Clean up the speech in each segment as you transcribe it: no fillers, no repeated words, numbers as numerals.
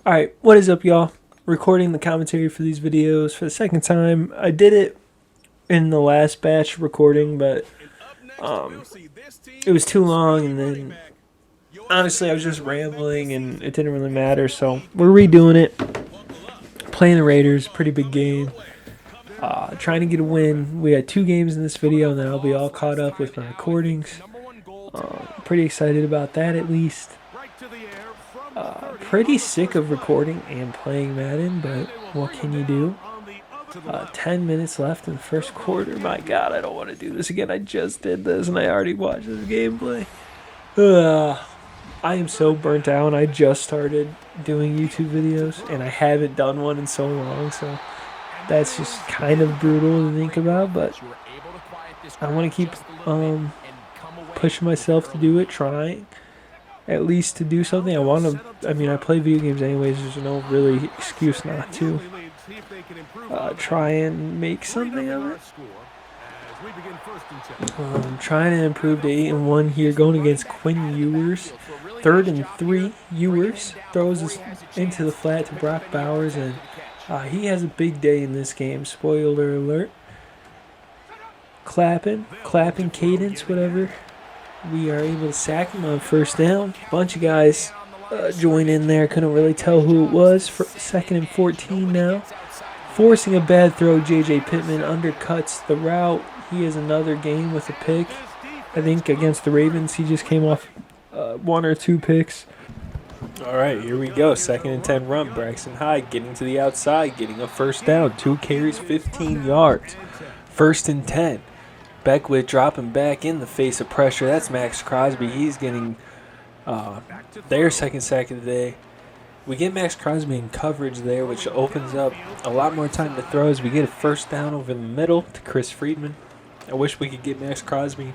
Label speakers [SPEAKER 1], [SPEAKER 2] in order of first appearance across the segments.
[SPEAKER 1] Alright, what is up, y'all? Recording the commentary for these videos for the second time. I did it in the last batch recording, but it was too long, and then honestly I was just rambling and it didn't really matter, so we're redoing it. Playing the Raiders, pretty big game. Trying to get a win. We had 2 games in this video, and then I'll be all caught up with my recordings. Pretty excited about that, at least. Pretty sick of recording and playing Madden, but what can you do? 10 minutes left in the first quarter. My God, I don't want to do this again. I just did this, and I already watched this gameplay. I am so burnt out. I just started doing YouTube videos, and I haven't done one in so long, so that's just kind of brutal to think about, but I want to keep pushing myself to do it, trying at least to do something. I play video games anyways. There's no really excuse not to try and make something of it. Trying to improve to 8-1 here, going against Quinn Ewers. 3rd and 3. Ewers throws us into the flat to Brock Bowers, and he has a big day in this game. Spoiler alert. Clapping cadence, whatever. We are able to sack him on first down. A bunch of guys join in there. Couldn't really tell who it was. For 2nd and 14 now. Forcing a bad throw. J.J. Pittman undercuts the route. He has another game with a pick. I think against the Ravens, he just came off 1 or 2 picks. All right, here we go. 2nd and 10 run. Braxton Hyde getting to the outside, getting a first down. 2 carries, 15 yards. 1st and 10. Beckwith dropping back in the face of pressure. That's Max Crosby. He's getting their 2nd sack of the day. We get Max Crosby in coverage there, which opens up a lot more time to throw as we get a first down over the middle to Chris Friedman. I wish we could get Max Crosby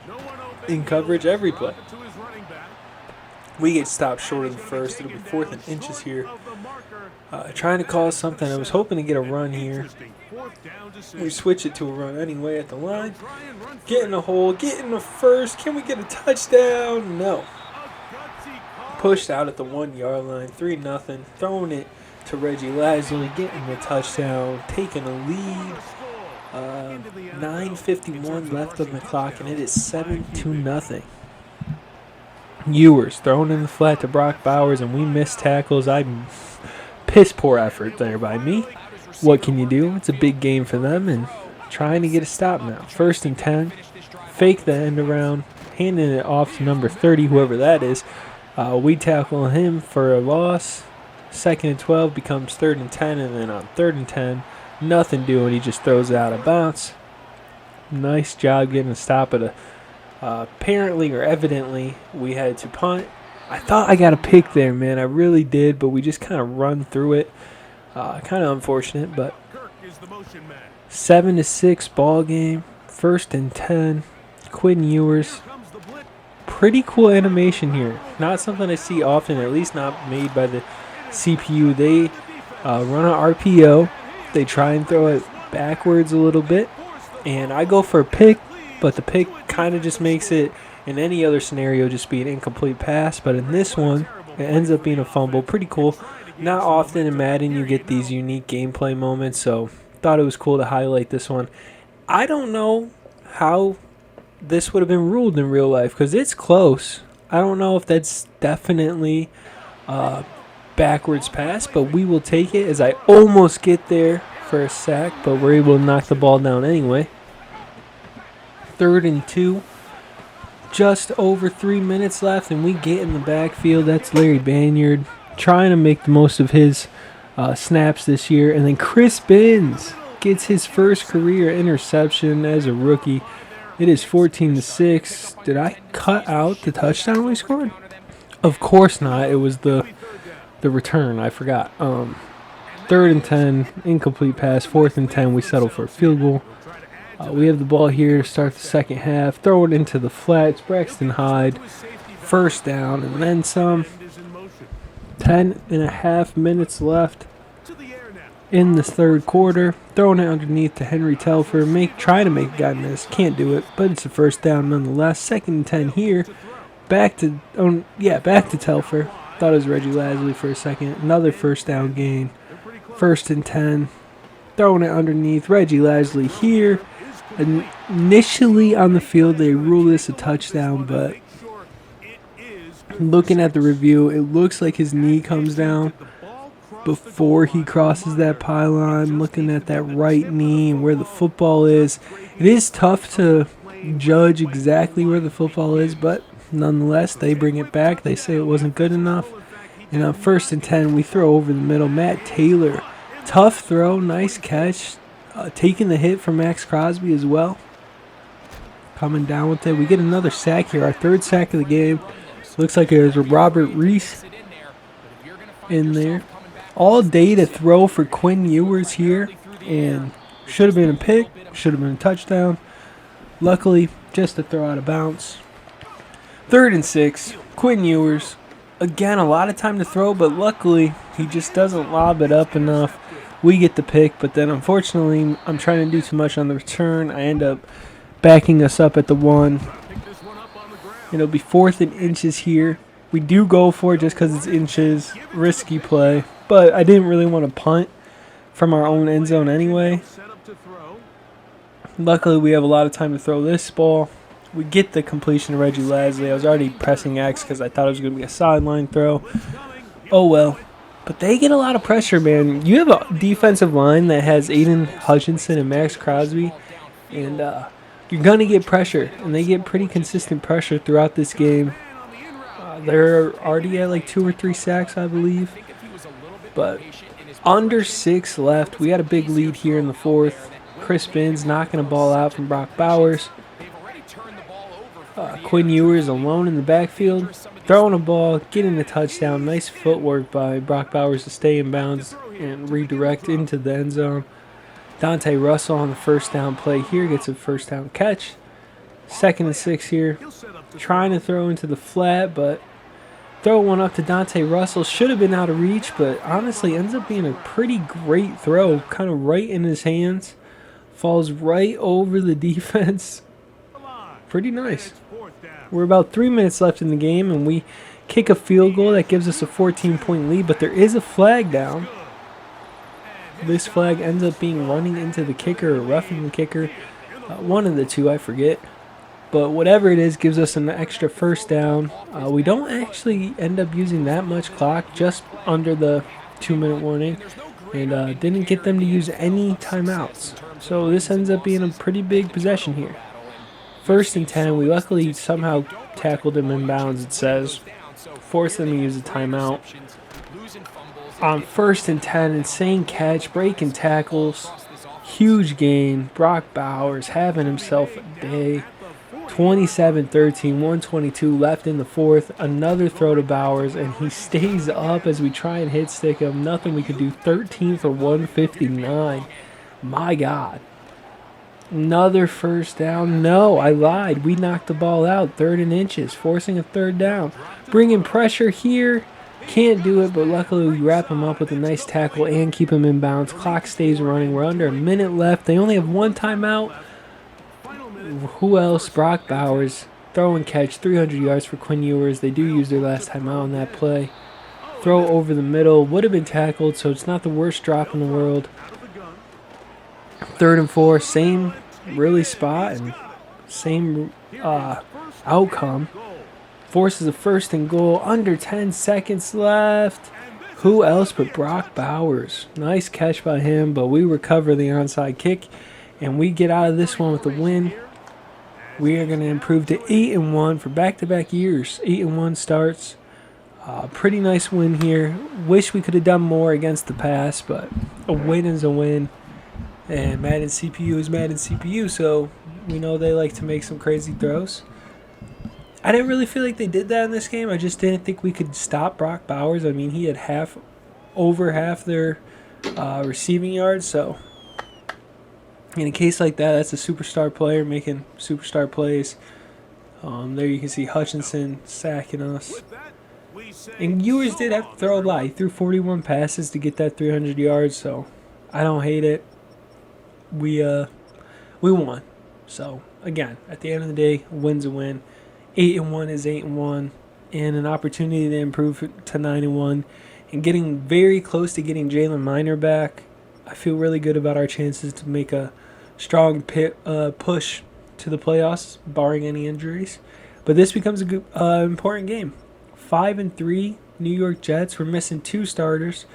[SPEAKER 1] in coverage every play. We get stopped short of the first. It'll be 4th and inches here. Trying to call something. I was hoping to get a run here. We switch it to a run anyway at the line. Getting a hole. Getting a first. Can we get a touchdown? No. Pushed out at the 1-yard line. 3-0. Throwing it to Reggie Lasley. Getting the touchdown. Taking a lead. 9:51 left on the clock, and it is 7-0. Ewers throwing in the flat to Brock Bowers, and we missed tackles. Piss poor effort there by me. What can you do? It's a big game for them, and trying to get a stop now. 1st and 10. Fake the end around, handing it off to number 30, whoever that is. We tackle him for a loss. 2nd and 12 becomes 3rd and 10, and then on 3rd and 10, nothing doing. He just throws it out of bounds. Nice job getting a stop at apparently or evidently we had to punt. I thought I got a pick there, man. I really did, but we just kind of run through it. Kind of unfortunate, but 7-6 ball game. 1st and 10. Quinn Ewers. Pretty cool animation here. Not something I see often, at least not made by the CPU. They run an RPO. They try and throw it backwards a little bit, and I go for a pick, but the pick kind of just makes it, in any other scenario, just be an incomplete pass. But in this one, it ends up being a fumble. Pretty cool. Not often in Madden you get these unique gameplay moments, so thought it was cool to highlight this one. I don't know how this would have been ruled in real life, because it's close. I don't know if that's definitely backwards pass, but we will take it, as I almost get there for a sack, but we're able to knock the ball down anyway. 3rd and 2. Just over 3 minutes left, and we get in the backfield. That's Larry Banyard trying to make the most of his snaps this year. And then Chris Binns gets his first career interception as a rookie. It is 14-6. Did I cut out the touchdown we scored? Of course not. It was the return. I forgot. 3rd and 10, incomplete pass. 4th and 10, we settle for a field goal. We have the ball here to start the second half. Throw it into the flats. Braxton Hyde. First down and then some. 10.5 minutes left in the 3rd quarter. Throwing it underneath to Henry Telfer. Try to make a guy miss. Can't do it, but it's a first down nonetheless. 2nd and 10 here. Back to Telfer. Thought it was Reggie Lasley for a second. Another first down gain. 1st and 10. Throwing it underneath. Reggie Lasley here. Initially on the field, they rule this a touchdown, but looking at the review, it looks like his knee comes down before he crosses that pylon. Looking at that right knee and where the football is, it is tough to judge exactly where the football is, but nonetheless, they bring it back. They say it wasn't good enough. And on 1st and 10, we throw over the middle. Matt Taylor, tough throw, nice catch. Taking the hit from Max Crosby as well. Coming down with it. We get another sack here, our 3rd sack of the game. Looks like there's a Robert Reese in there. All day to throw for Quinn Ewers here. And should have been a pick, should have been a touchdown. Luckily, just a throw out of bounds. 3rd and 6, Quinn Ewers. Again, a lot of time to throw, but luckily, he just doesn't lob it up enough. We get the pick, but then unfortunately, I'm trying to do too much on the return. I end up backing us up at the 1. It'll be 4th and inches here. We do go for it just because it's inches. Risky play, but I didn't really want to punt from our own end zone anyway. Luckily, we have a lot of time to throw this ball. We get the completion to Reggie Lasley. I was already pressing X because I thought it was going to be a sideline throw. Oh well. But they get a lot of pressure, man. You have a defensive line that has Aiden Hutchinson and Max Crosby, and you're going to get pressure, and they get pretty consistent pressure throughout this game. They're already at like 2 or 3 sacks, I believe. But under 6 left. We got a big lead here in the 4th. Chris Binns knocking a ball out from Brock Bowers. Quinn Ewers alone in the backfield, throwing a ball, getting a touchdown. Nice footwork by Brock Bowers to stay in bounds and redirect into the end zone. Dante Russell on the 1st down play here gets a 1st down catch. 2nd and 6 here. Trying to throw into the flat, but throw one up to Dante Russell. Should have been out of reach, but honestly ends up being a pretty great throw. Kind of right in his hands. Falls right over the defense. Pretty nice. We're about 3 minutes left in the game, and we kick a field goal that gives us a 14-point lead, but there is a flag down. This flag ends up being running into the kicker or roughing the kicker. One of the two, I forget. But whatever it is, gives us an extra 1st down. We don't actually end up using that much clock, just under the 2-minute warning, and didn't get them to use any timeouts. So this ends up being a pretty big possession here. 1st and 10, we luckily somehow tackled him in bounds, it says. Forced them to use a timeout. On 1st and 10, insane catch, breaking tackles, huge gain. Brock Bowers having himself a day. 27-13, 122 left in the 4th. Another throw to Bowers, and he stays up as we try and hit stick him. Nothing we could do. 13 for 159. My God. Another 1st down. No, I lied. We knocked the ball out. 3rd and inches, forcing a 3rd down. Bringing pressure here. Can't do it, but luckily we wrap him up with a nice tackle and keep him in bounds. Clock stays running. We're under a minute left. They only have 1 timeout. Who else? Brock Bowers. Throw and catch. 300 yards for Quinn Ewers. They do use their last timeout on that play. Throw over the middle. Would have been tackled, so it's not the worst drop in the world. 3rd and 4, same really spot and same outcome. Forces a 1st and goal, under 10 seconds left. Who else but Brock Bowers? Nice catch by him, but we recover the onside kick, and we get out of this one with a win. We are going to improve to 8-1 for back-to-back years. 8-1 starts. Pretty nice win here. Wish we could have done more against the pass, but a win is a win. And Madden CPU is Madden CPU, so we know they like to make some crazy throws. I didn't really feel like they did that in this game. I just didn't think we could stop Brock Bowers. I mean, he had over half their receiving yards, so in a case like that, that's a superstar player making superstar plays. There you can see Hutchinson sacking us. And Ewers did have to throw a lot. He threw 41 passes to get that 300 yards, so I don't hate it. We won. So, again, at the end of the day, a win's a win. 8-1 is 8-1. and an opportunity to improve to 9-1, and getting very close to getting Jalen Miner back. I feel really good about our chances to make a strong push to the playoffs, barring any injuries. But this becomes a good, important game. 5-3 New York Jets. We're missing 2 starters.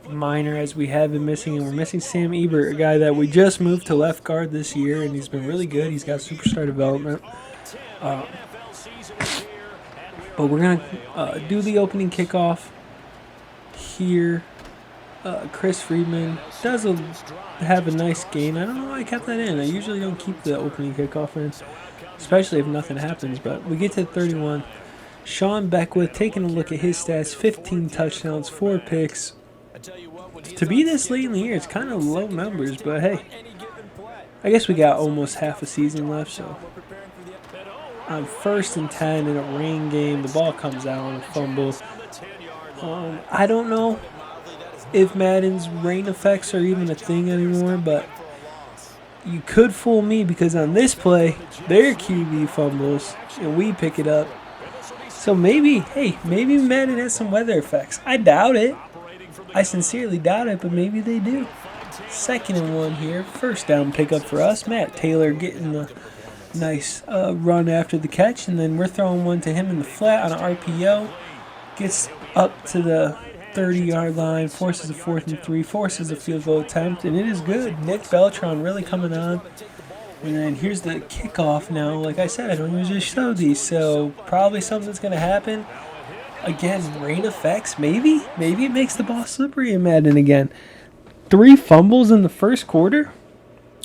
[SPEAKER 1] Minor, as we have been missing, and we're missing Sam Ebert, a guy that we just moved to left guard this year, and he's been really good. He's got superstar development. But we're going to do the opening kickoff here. Chris Friedman does have a nice gain. I don't know why I kept that in. I usually don't keep the opening kickoff in, especially if nothing happens. But we get to 31. Sean Beckwith, taking a look at his stats, 15 touchdowns, 4 picks. To be this late in the year, it's kind of low numbers, but hey, I guess we got almost half a season left. So on 1st and 10 in a rain game, the ball comes out on a fumble. I don't know if Madden's rain effects are even a thing anymore, but you could fool me because on this play, their QB fumbles and we pick it up. So maybe Madden has some weather effects. I doubt it. I sincerely doubt it, but maybe they do. 2nd and 1 here. 1st down pickup for us. Matt Taylor getting a nice run after the catch, and then we're throwing one to him in the flat on an RPO. Gets up to the 30-yard line, forces a 4th and 3, forces a field goal attempt, and it is good. Nick Beltran really coming on. And then here's the kickoff now. Like I said, I don't usually show these, so probably something's going to happen. Again, rain effects, maybe? Maybe it makes the ball slippery in Madden again. 3 fumbles in the 1st quarter?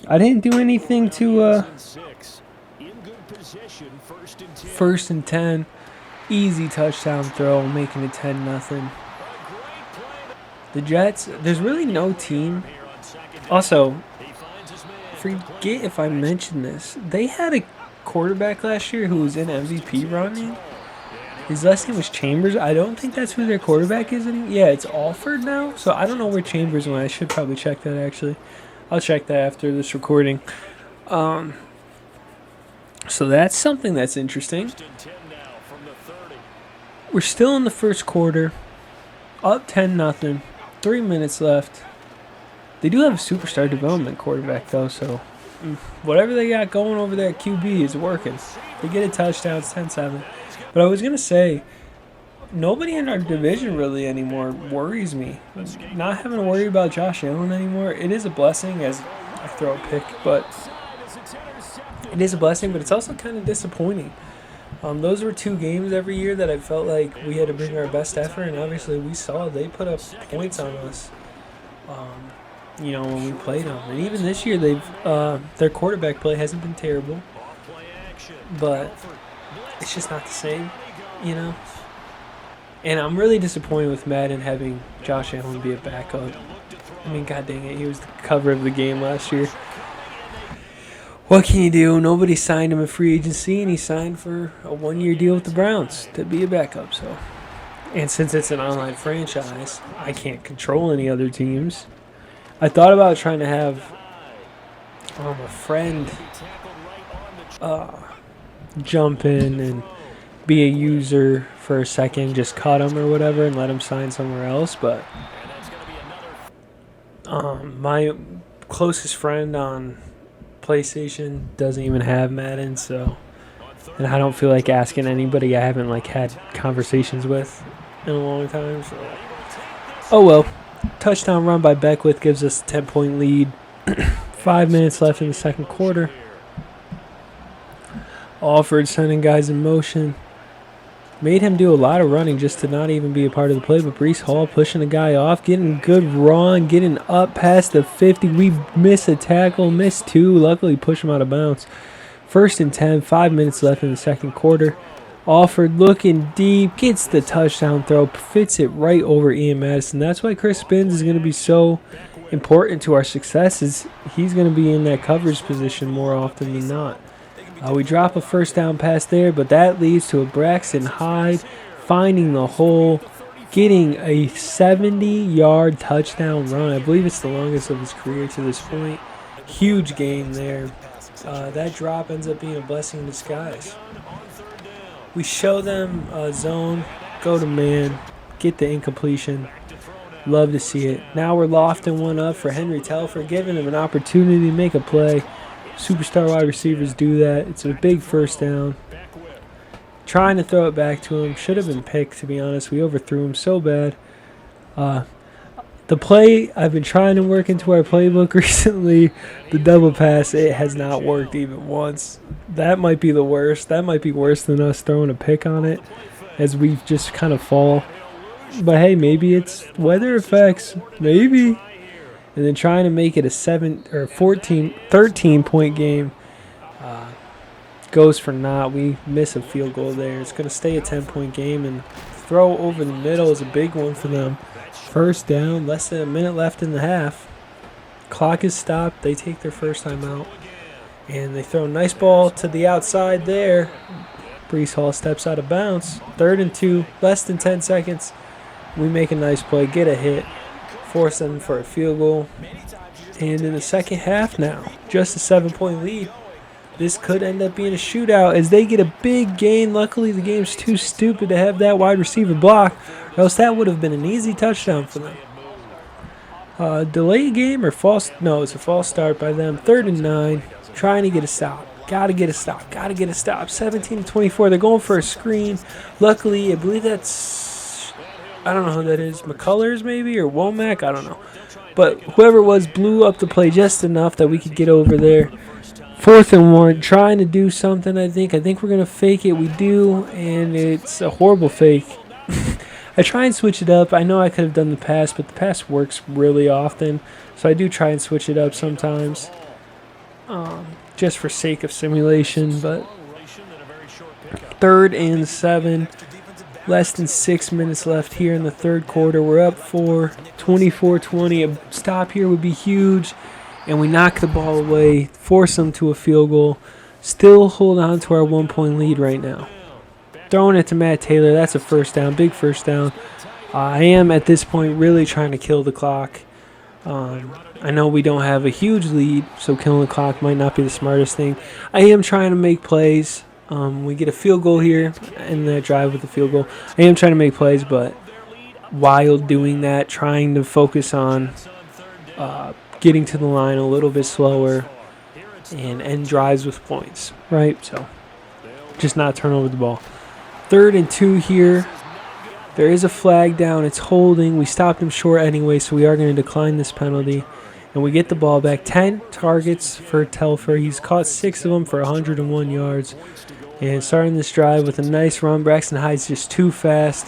[SPEAKER 1] I didn't do anything to 1st and 10. Easy touchdown throw, making it 10-0. The Jets, there's really no team. Also, forget if I mentioned this. They had a quarterback last year who was in MVP running. His last name was Chambers. I don't think that's who their quarterback is anymore. Yeah, it's Alford now. So I don't know where Chambers went. I should probably check that, actually. I'll check that after this recording. So that's something that's interesting. We're still in the 1st quarter. Up 10-0. 3 minutes left. They do have a superstar development quarterback, though, so whatever they got going over there at QB is working. They get a touchdown, it's 10-7. But I was going to say, nobody in our division really anymore worries me. Not having to worry about Josh Allen anymore, it is a blessing as I throw a pick, but it is a blessing, but it's also kind of disappointing. Those were 2 games every year that I felt like we had to bring our best effort, and obviously we saw they put up points on us, when we played them. And even this year, their quarterback play hasn't been terrible, but it's just not the same, And I'm really disappointed with Madden having Josh Allen be a backup. I mean, god dang it, he was the cover of the game last year. What can you do? Nobody signed him a free agency, and he signed for a 1-year deal with the Browns to be a backup. So, and since it's an online franchise, I can't control any other teams. I thought about trying to have a friend jump in and be a user for a second, just cut him or whatever, and let him sign somewhere else. But my closest friend on PlayStation doesn't even have Madden, and I don't feel like asking anybody I haven't had conversations with in a long time. So, oh well. Touchdown run by Beckwith gives us a 10-point lead. 5 minutes left in the 2nd quarter. Alford sending guys in motion. Made him do a lot of running just to not even be a part of the play, but Breece Hall pushing the guy off, getting a good run, getting up past the 50. We miss a tackle, missed 2. Luckily, push him out of bounds. 1st and 10, 5 minutes left in the 2nd quarter. Alford looking deep, gets the touchdown throw, fits it right over Ian Madison. That's why Chris Spins is going to be so important to our success, is he's going to be in that coverage position more often than not. We drop a 1st down pass there, but that leads to a Braxton Hyde finding the hole, getting a 70-yard touchdown run. I believe it's the longest of his career to this point. Huge game there. That drop ends up being a blessing in disguise. We show them zone, go to man, get the incompletion. Love to see it. Now we're lofting one up for Henry Telfer, giving him an opportunity to make a play. Superstar wide receivers do that. It's a big first down. Trying to throw it back to him. Should have been picked, to be honest. We overthrew him so bad. The play I've been trying to work into our playbook recently, the double pass, it has not worked even once. That might be the worst. That might be worse than us throwing a pick on it as we just kind of fall. But hey, maybe it's weather effects. Maybe. And then trying to make it a 13 point game goes for naught. We miss a field goal there. It's going to stay a 10-point game, and throw over the middle is a big one for them. First down, less than a minute left in the half. Clock is stopped. They take their first time out. And they throw a nice ball to the outside there. Brees Hall steps out of bounds. 3rd and 2, less than 10 seconds. We make a nice play, get a hit, force them for a field goal. And in the second half now, just a 7-point lead. This could end up being a shootout as they get a big gain. Luckily, the game's too stupid to have that wide receiver block, or else that would have been an easy touchdown for them. Delay game or false? No, it's a false start by them. 3rd and 9, trying to get a stop. Gotta get a stop. 17-24. They're going for a screen. Luckily, I believe that's, I don't know who that is. McCullers maybe, or Womack? I don't know. But whoever it was blew up the play just enough that we could get over there. 4th and 1, trying to do something, I think. I think we're going to fake it. We do, and it's a horrible fake. I try and switch it up. I know I could have done the pass, but the pass works really often. So I do try and switch it up sometimes, just for sake of simulation. But 3rd and 7, less than 6 minutes left here in the third quarter. We're up 24-20. A stop here would be huge. And we knock the ball away, force them to a field goal, still hold on to our 1-point lead right now. Throwing it to Matt Taylor, that's a first down, big first down. I am at this point really trying to kill the clock. I know we don't have a huge lead, so killing the clock might not be the smartest thing. I am trying to make plays. We get a field goal here in the drive with the field goal. I am trying to make plays, but while doing that, trying to focus on getting to the line a little bit slower and end drives with points, right? So just not turn over the ball. 3rd and 2 here. There is a flag down. It's holding. We stopped him short anyway, so we are going to decline this penalty. And we get the ball back. 10 targets for Telfer. He's caught 6 of them for 101 yards. And starting this drive with a nice run. Braxton Hyde's just too fast,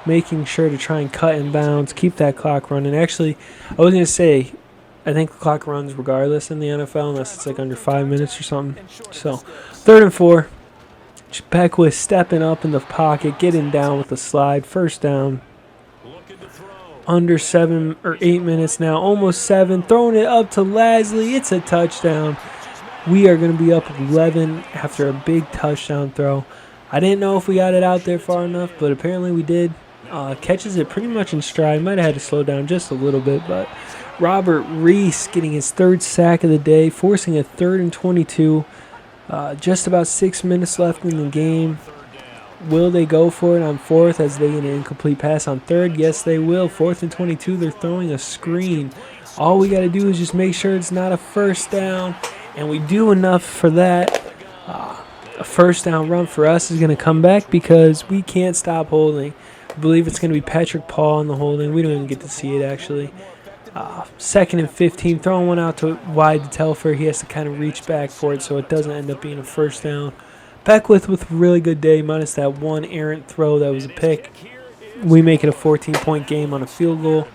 [SPEAKER 1] making sure to try and cut in bounds, keep that clock running. Actually, I was going to say, I think the clock runs regardless in the NFL unless it's like under 5 minutes or something. So 3rd and 4. Beckwith stepping up in the pocket, getting down with a slide. First down. Under 7 or 8 minutes now. Almost 7. Throwing it up to Lasley. It's a touchdown. We are going to be up 11 after a big touchdown throw. I didn't know if we got it out there far enough, but apparently we did. Catches it pretty much in stride. Might have had to slow down just a little bit, but Robert Reese getting his 3rd sack of the day, forcing a 3rd and 22. Just about 6 minutes left in the game. Will they go for it on 4th as they get an incomplete pass on 3rd? Yes, they will. 4th and 22, they're throwing a screen. All we got to do is just make sure it's not a first down, and we do enough for that. A first down run for us is going to come back because we can't stop holding. I believe it's going to be Patrick Paul on the holding. We don't even get to see it, actually. 2nd and 15, throwing one out to wide to Telfer. He has to kind of reach back for it so it doesn't end up being a first down. Beckwith with a really good day, minus that one errant throw that was a pick. We make it a 14-point game on a field goal.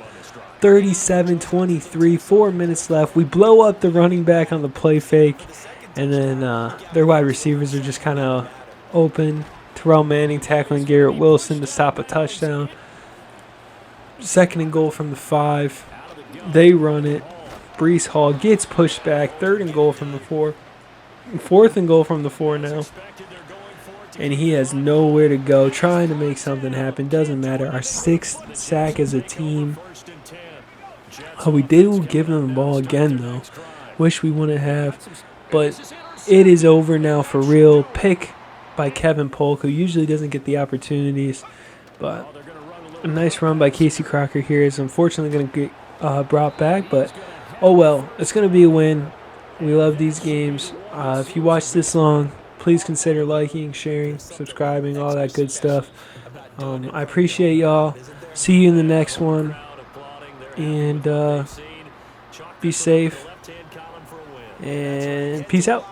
[SPEAKER 1] 37-23, 4 minutes left. We blow up the running back on the play fake, and then their wide receivers are just kind of open. Terrell Manning tackling Garrett Wilson to stop a touchdown. 2nd and goal from the 5. They run it. Brees Hall gets pushed back. 3rd and goal from the 4. 4th and goal from the 4 now. And he has nowhere to go. Trying to make something happen. Doesn't matter. Our 6th sack as a team. We did give them the ball again, though. Wish we wouldn't have. But it is over now for real. Pick by Kevin Polk, who usually doesn't get the opportunities. But a nice run by Casey Crocker here is unfortunately going to get brought back. But, oh well, it's going to be a win. We love these games. If you watch this long, please consider liking, sharing, subscribing, all that good stuff. I appreciate y'all. See you in the next one. And be safe. And peace out.